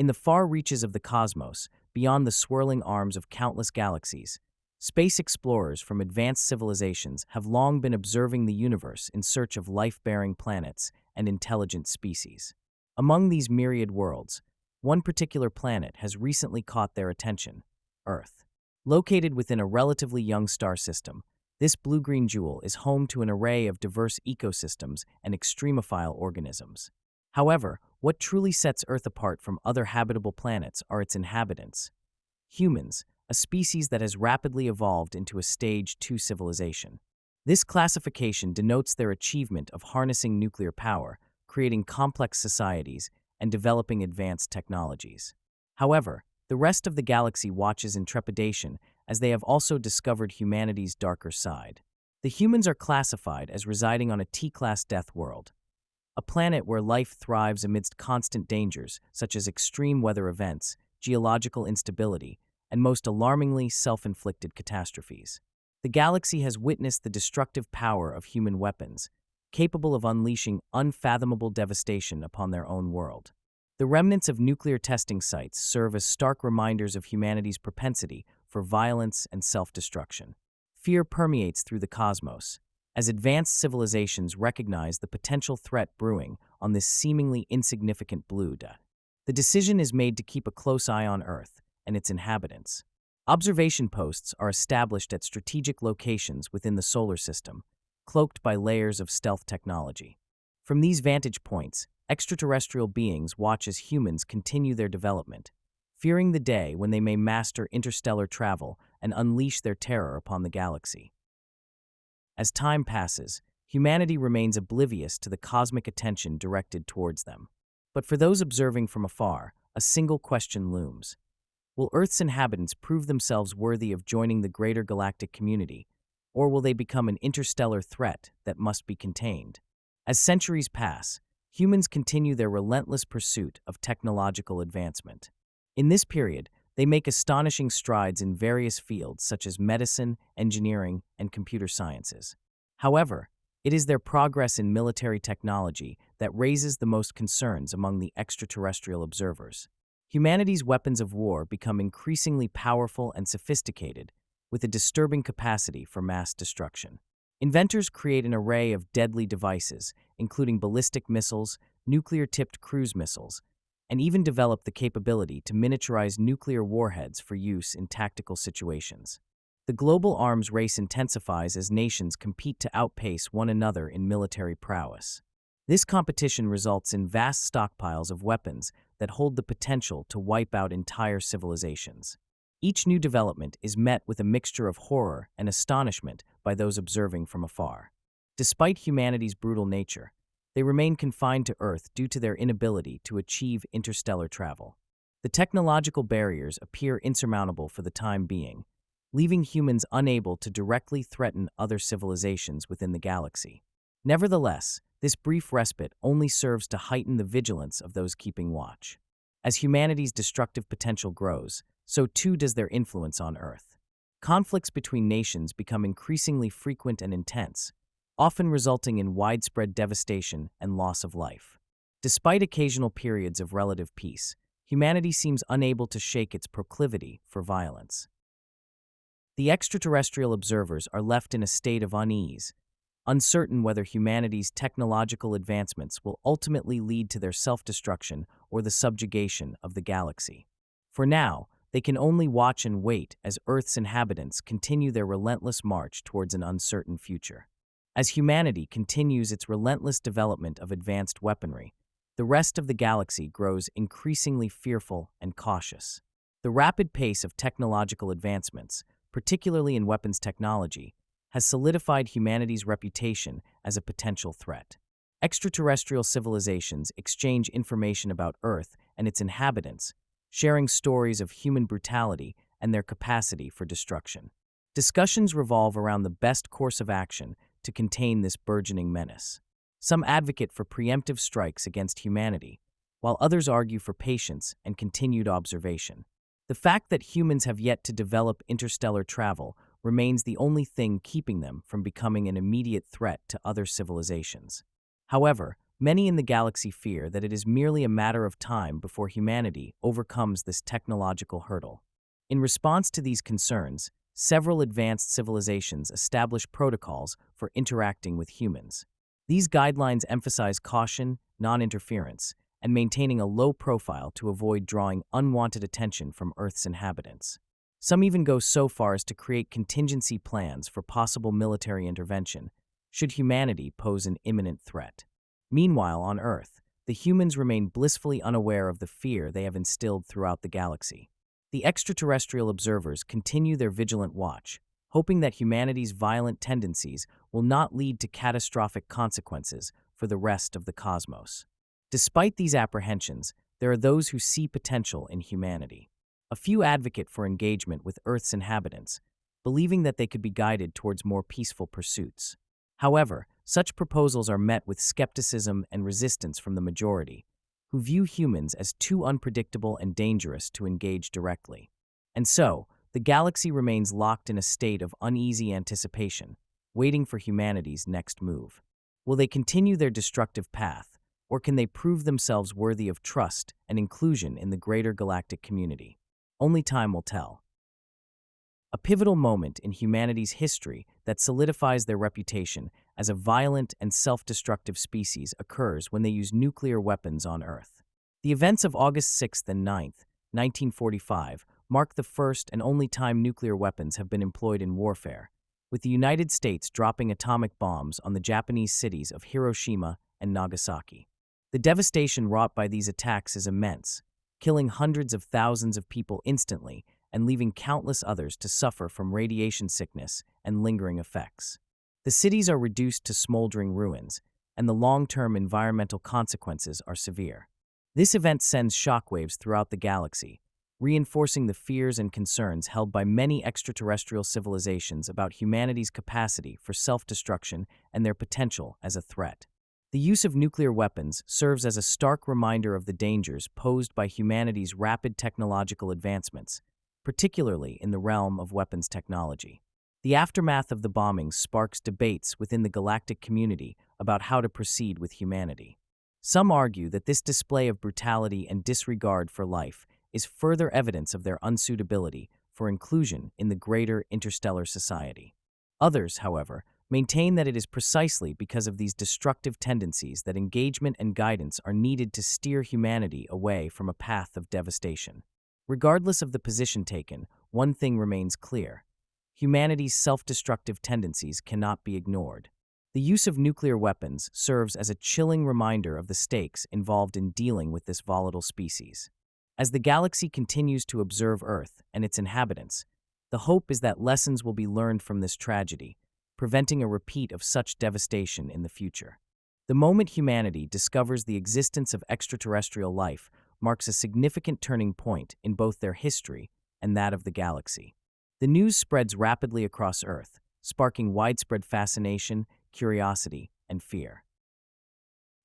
In the far reaches of the cosmos, beyond the swirling arms of countless galaxies, space explorers from advanced civilizations have long been observing the universe in search of life-bearing planets and intelligent species. Among these myriad worlds, one particular planet has recently caught their attention: Earth. Located within a relatively young star system, this blue-green jewel is home to an array of diverse ecosystems and extremophile organisms. However, what truly sets Earth apart from other habitable planets are its inhabitants. Humans, a species that has rapidly evolved into a Stage 2 civilization. This classification denotes their achievement of harnessing nuclear power, creating complex societies, and developing advanced technologies. However, the rest of the galaxy watches in trepidation as they have also discovered humanity's darker side. The humans are classified as residing on a T-class death world, a planet where life thrives amidst constant dangers such as extreme weather events, geological instability, and most alarmingly, self-inflicted catastrophes. The galaxy has witnessed the destructive power of human weapons, capable of unleashing unfathomable devastation upon their own world. The remnants of nuclear testing sites serve as stark reminders of humanity's propensity for violence and self-destruction. Fear permeates through the cosmos, as advanced civilizations recognize the potential threat brewing on this seemingly insignificant blue dot. The decision is made to keep a close eye on Earth and its inhabitants. Observation posts are established at strategic locations within the solar system, cloaked by layers of stealth technology. From these vantage points, extraterrestrial beings watch as humans continue their development, fearing the day when they may master interstellar travel and unleash their terror upon the galaxy. As time passes, humanity remains oblivious to the cosmic attention directed towards them. But for those observing from afar, a single question looms. Will Earth's inhabitants prove themselves worthy of joining the greater galactic community, or will they become an interstellar threat that must be contained? As centuries pass, humans continue their relentless pursuit of technological advancement. In this period, they make astonishing strides in various fields such as medicine, engineering, and computer sciences. However, it is their progress in military technology that raises the most concerns among the extraterrestrial observers. Humanity's weapons of war become increasingly powerful and sophisticated, with a disturbing capacity for mass destruction. Inventors create an array of deadly devices, including ballistic missiles, nuclear-tipped cruise missiles, and even develop the capability to miniaturize nuclear warheads for use in tactical situations. The global arms race intensifies as nations compete to outpace one another in military prowess. This competition results in vast stockpiles of weapons that hold the potential to wipe out entire civilizations. Each new development is met with a mixture of horror and astonishment by those observing from afar. Despite humanity's brutal nature, they remain confined to Earth due to their inability to achieve interstellar travel. The technological barriers appear insurmountable for the time being, leaving humans unable to directly threaten other civilizations within the galaxy. Nevertheless, this brief respite only serves to heighten the vigilance of those keeping watch. As humanity's destructive potential grows, so too does their influence on Earth. Conflicts between nations become increasingly frequent and intense, often resulting in widespread devastation and loss of life. Despite occasional periods of relative peace, humanity seems unable to shake its proclivity for violence. The extraterrestrial observers are left in a state of unease, uncertain whether humanity's technological advancements will ultimately lead to their self-destruction or the subjugation of the galaxy. For now, they can only watch and wait as Earth's inhabitants continue their relentless march towards an uncertain future. As humanity continues its relentless development of advanced weaponry, the rest of the galaxy grows increasingly fearful and cautious. The rapid pace of technological advancements, particularly in weapons technology, has solidified humanity's reputation as a potential threat. Extraterrestrial civilizations exchange information about Earth and its inhabitants, sharing stories of human brutality and their capacity for destruction. Discussions revolve around the best course of action to contain this burgeoning menace. Some advocate for preemptive strikes against humanity, while others argue for patience and continued observation. The fact that humans have yet to develop interstellar travel remains the only thing keeping them from becoming an immediate threat to other civilizations. However, Many in the galaxy fear that it is merely a matter of time before humanity overcomes this technological hurdle. In response to these concerns, several advanced civilizations establish protocols for interacting with humans. These guidelines emphasize caution, non-interference, and maintaining a low profile to avoid drawing unwanted attention from Earth's inhabitants. Some even go so far as to create contingency plans for possible military intervention, should humanity pose an imminent threat. Meanwhile, on Earth, the humans remain blissfully unaware of the fear they have instilled throughout the galaxy. The extraterrestrial observers continue their vigilant watch, hoping that humanity's violent tendencies will not lead to catastrophic consequences for the rest of the cosmos. Despite these apprehensions, there are those who see potential in humanity. A few advocate for engagement with Earth's inhabitants, believing that they could be guided towards more peaceful pursuits. However, such proposals are met with skepticism and resistance from the majority, who view humans as too unpredictable and dangerous to engage directly. And so, the galaxy remains locked in a state of uneasy anticipation, waiting for humanity's next move. Will they continue their destructive path, or can they prove themselves worthy of trust and inclusion in the greater galactic community? Only time will tell. A pivotal moment in humanity's history that solidifies their reputation as a violent and self-destructive species occurs when they use nuclear weapons on Earth. The events of August 6th and 9th, 1945, mark the first and only time nuclear weapons have been employed in warfare, with the United States dropping atomic bombs on the Japanese cities of Hiroshima and Nagasaki. The devastation wrought by these attacks is immense, killing hundreds of thousands of people instantly and leaving countless others to suffer from radiation sickness and lingering effects. The cities are reduced to smoldering ruins, and the long-term environmental consequences are severe. This event sends shockwaves throughout the galaxy, reinforcing the fears and concerns held by many extraterrestrial civilizations about humanity's capacity for self-destruction and their potential as a threat. The use of nuclear weapons serves as a stark reminder of the dangers posed by humanity's rapid technological advancements, particularly in the realm of weapons technology. The aftermath of the bombings sparks debates within the galactic community about how to proceed with humanity. Some argue that this display of brutality and disregard for life is further evidence of their unsuitability for inclusion in the greater interstellar society. Others, however, maintain that it is precisely because of these destructive tendencies that engagement and guidance are needed to steer humanity away from a path of devastation. Regardless of the position taken, one thing remains clear: humanity's self-destructive tendencies cannot be ignored. The use of nuclear weapons serves as a chilling reminder of the stakes involved in dealing with this volatile species. As the galaxy continues to observe Earth and its inhabitants, the hope is that lessons will be learned from this tragedy, preventing a repeat of such devastation in the future. The moment humanity discovers the existence of extraterrestrial life marks a significant turning point in both their history and that of the galaxy. The news spreads rapidly across Earth, sparking widespread fascination, curiosity, and fear.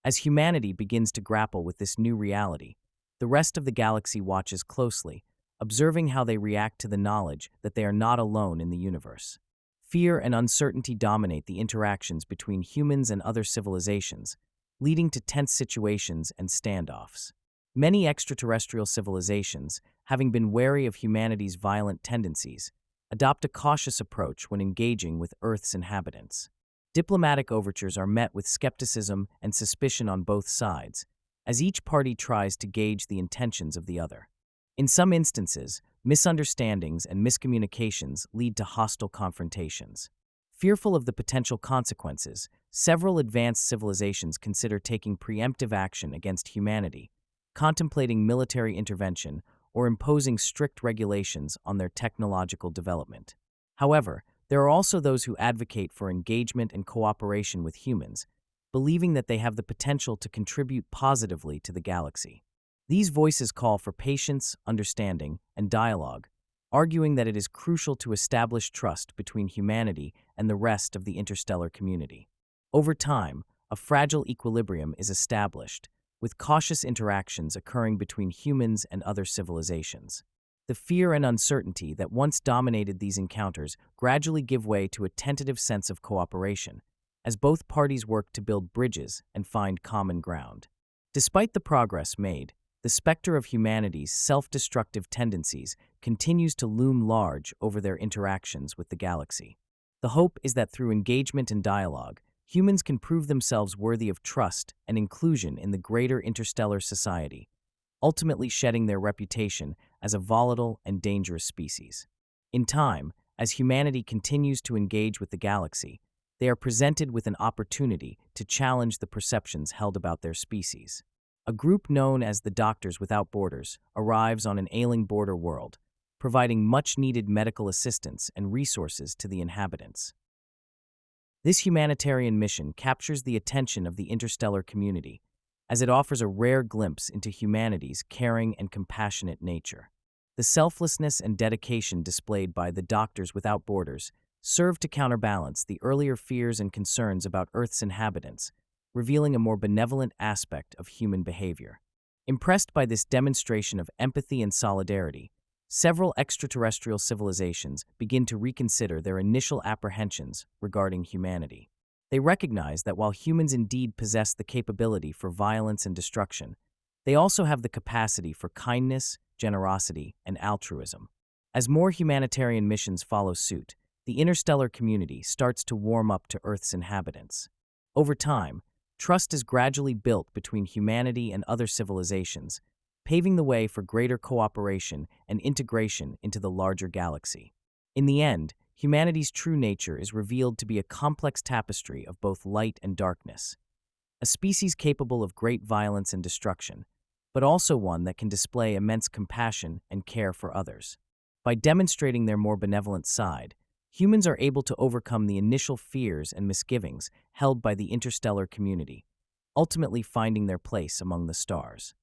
As humanity begins to grapple with this new reality, the rest of the galaxy watches closely, observing how they react to the knowledge that they are not alone in the universe. Fear and uncertainty dominate the interactions between humans and other civilizations, leading to tense situations and standoffs. Many extraterrestrial civilizations, having been wary of humanity's violent tendencies, adopt a cautious approach when engaging with Earth's inhabitants. Diplomatic overtures are met with skepticism and suspicion on both sides, as each party tries to gauge the intentions of the other. In some instances, misunderstandings and miscommunications lead to hostile confrontations. Fearful of the potential consequences, several advanced civilizations consider taking preemptive action against humanity, contemplating military intervention, or imposing strict regulations on their technological development. However, there are also those who advocate for engagement and cooperation with humans, believing that they have the potential to contribute positively to the galaxy. These voices call for patience, understanding, and dialogue, arguing that it is crucial to establish trust between humanity and the rest of the interstellar community. Over time, a fragile equilibrium is established, with cautious interactions occurring between humans and other civilizations. The fear and uncertainty that once dominated these encounters gradually give way to a tentative sense of cooperation, as both parties work to build bridges and find common ground. Despite the progress made, the specter of humanity's self-destructive tendencies continues to loom large over their interactions with the galaxy. The hope is that through engagement and dialogue, humans can prove themselves worthy of trust and inclusion in the greater interstellar society, ultimately shedding their reputation as a volatile and dangerous species. In time, as humanity continues to engage with the galaxy, they are presented with an opportunity to challenge the perceptions held about their species. A group known as the Doctors Without Borders arrives on an ailing border world, providing much-needed medical assistance and resources to the inhabitants. This humanitarian mission captures the attention of the interstellar community, as it offers a rare glimpse into humanity's caring and compassionate nature. The selflessness and dedication displayed by the Doctors Without Borders serve to counterbalance the earlier fears and concerns about Earth's inhabitants, revealing a more benevolent aspect of human behavior. Impressed by this demonstration of empathy and solidarity, several extraterrestrial civilizations begin to reconsider their initial apprehensions regarding humanity. They recognize that while humans indeed possess the capability for violence and destruction, they also have the capacity for kindness, generosity, and altruism. As more humanitarian missions follow suit, the interstellar community starts to warm up to Earth's inhabitants. Over time, trust is gradually built between humanity and other civilizations, paving the way for greater cooperation and integration into the larger galaxy. In the end, humanity's true nature is revealed to be a complex tapestry of both light and darkness, a species capable of great violence and destruction, but also one that can display immense compassion and care for others. By demonstrating their more benevolent side, humans are able to overcome the initial fears and misgivings held by the interstellar community, ultimately finding their place among the stars.